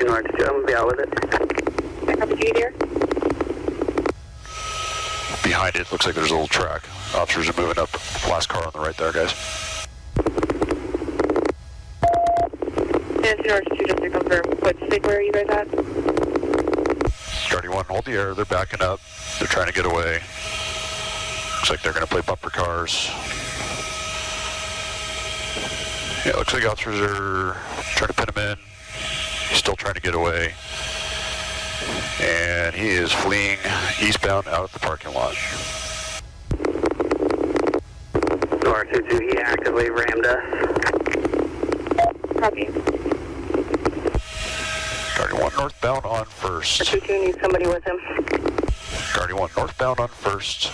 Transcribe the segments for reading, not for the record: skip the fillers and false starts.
North 2, I'm going to be out with it. I copy you there. Behind it, looks like there's a little track. Officers are moving up. Last car on the right there, guys. Nancy North 2, just to confirm, what state where are you guys at? Guardian 1, hold the air. They're backing up. They're trying to get away. Looks like they're going to play bumper cars. Yeah, looks like officers are trying to pin him in. He's still trying to get away. And he is fleeing eastbound out of the parking lot. North 2, he actively rammed us. Copy. Guardian 1 northbound on first. 2 needs somebody with him. Guardian 1 northbound on first.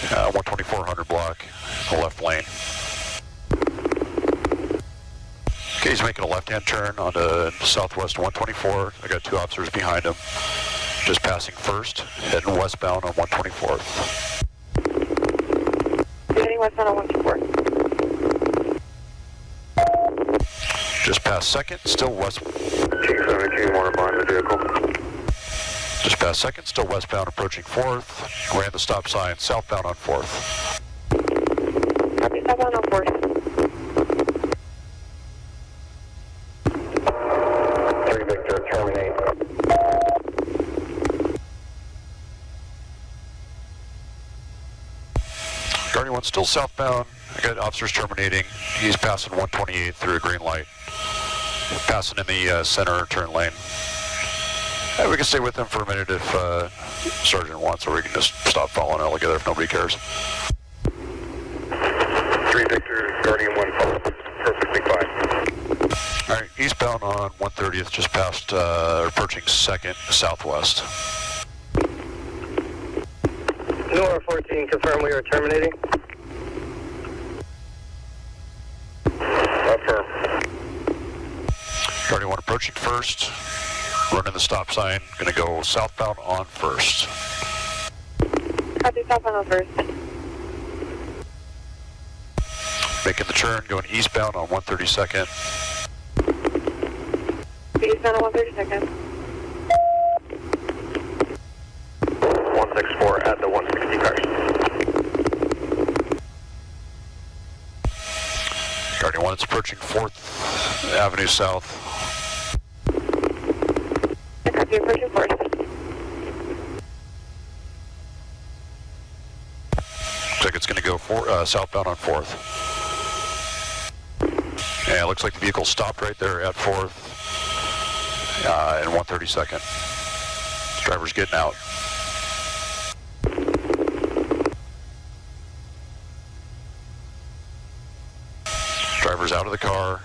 12400 block, the left lane. Okay, he's making a left-hand turn onto southwest 124. I got 2 officers behind him. Just passing first, heading westbound on 124th. Heading westbound on 124th. Just past second, still west. 217, want to bind the vehicle. Just past second, still westbound, approaching 4th. Ran the stop sign, southbound on 4th. Copy, southbound on 4th. 3 Victor, terminate. Guardian 1 still southbound. I got officers terminating. He's passing 128 through a green light. Passing in the center turn lane. We can stay with him for a minute if Sergeant wants, or we can just stop following altogether if nobody cares. 3 Victor, Guardian 1, perfectly fine. All right, eastbound on 130th, just past, approaching 2nd southwest. Nora 14, confirm we are terminating. Affirm. Guardian 1 approaching first, running the stop sign, gonna go southbound on first. Copy, southbound on 1st. Making the turn, going eastbound on 132nd. Eastbound on 132nd. 164 at the 160 cars. Guardian 1, it's approaching 4th Avenue South. Copy, approaching 4th. Looks like it's going to go southbound on 4th. And it looks like the vehicle stopped right there at 4th and 132nd. Driver's getting out. Driver's out of the car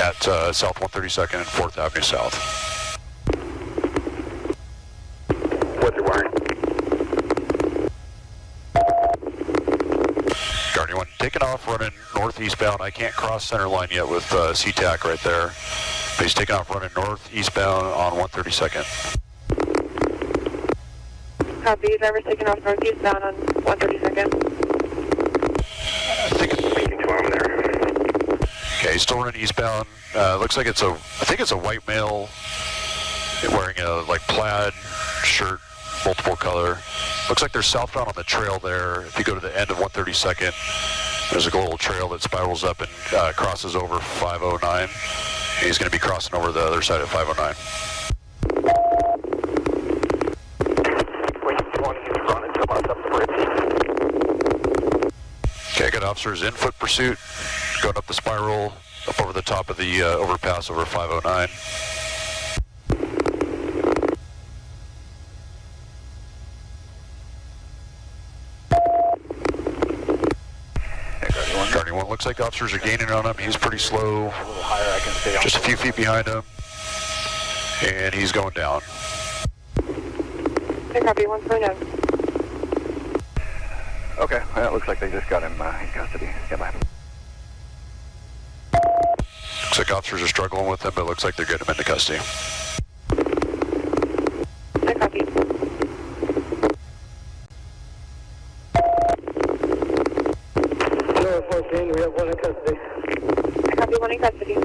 at South 132nd and 4th Avenue South. What's your wiring? Guardian 1 taking off, running northeastbound. I can't cross center line yet with SeaTac right there. But he's taking off, running northeastbound on 132nd. Copy, driver's taking off northeastbound on 132nd. I think it's Speaking to him there. okay. He's still running eastbound. Looks like it's a. I think it's a white male wearing a like plaid shirt, multiple color. Looks like they're southbound on the trail there. If you go to the end of 132nd, there's a little trail that spirals up and crosses over 509. He's going to be crossing over the other side of 509. Okay, I got officers in foot pursuit, going up the spiral, up over the top of the overpass over 509. Guardian 1, looks like officers are gaining on him. He's pretty slow. A little higher, I can stay on. Just a few feet behind him. And he's going down. Okay, copy, 149. Okay, well, it looks like they just got him in custody. Stand by. Looks like officers are struggling with him, but it looks like they're getting him into custody. I copy. Nora 14, we have one in custody. I copy, one in custody.